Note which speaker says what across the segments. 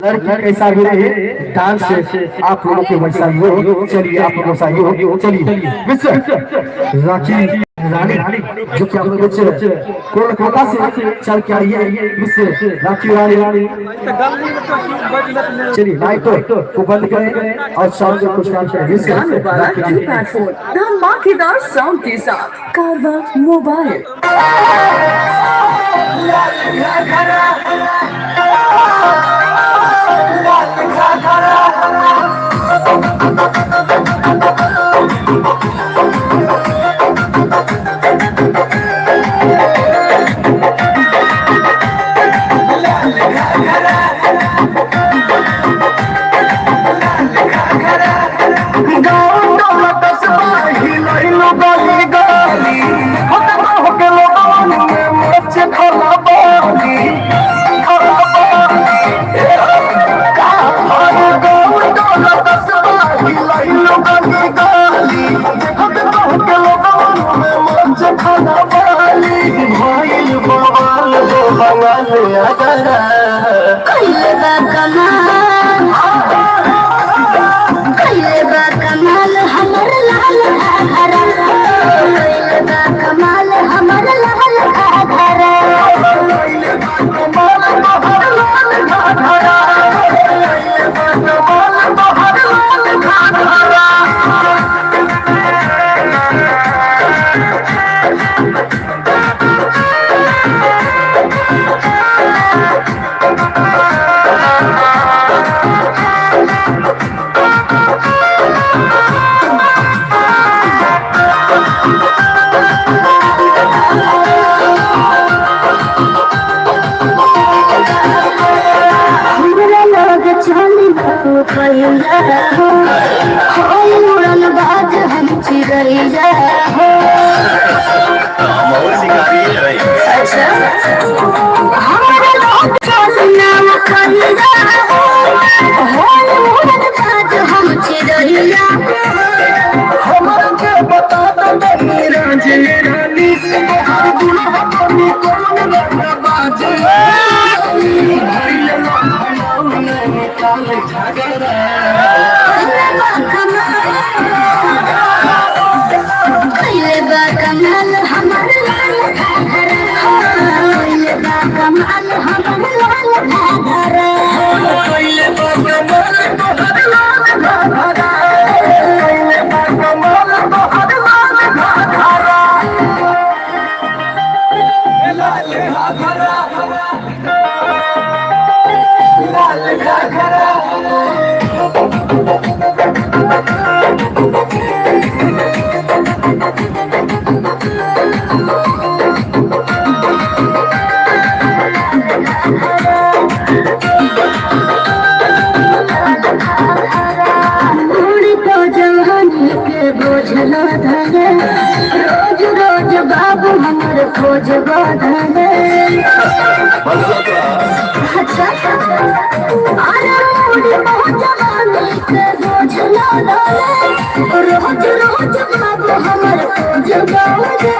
Speaker 1: लड़की कैसा भी रहे डांस आप लोगों के वैसा ही हो। चलिए आप लोगों वैसा ही हो। चलिए मिस्टर राखी रानी जो कि आप लोग कोलकाता से चल के आई है मिस्टर राखी रानी। चलिए लाइट को बंद करें और साउंड को कुछ काम करें।
Speaker 2: धमाकेदार साउंड के साथ कारवा मोबाइल।
Speaker 3: कमाल हमर लाल घरा कमाल हमर लाल घरा उड़न बाज हम चिड़ैया अच्छा हमारा लोग नाम कहिया उड़न बाज हम चिड़ैया
Speaker 1: हमारा के बता दो मेरा रानी दुल्हा बनी कौन लगा बाजे
Speaker 3: कमाल हमर लाल कमाल हमर बोझला धरे रोज रोज बाबू हमर खोज बाधे अच्छा अरे मोरी बहुत जवानी के बोझला धरे रोज रोज बाबू हमर खोज बाधे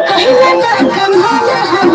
Speaker 3: कहिला कमाल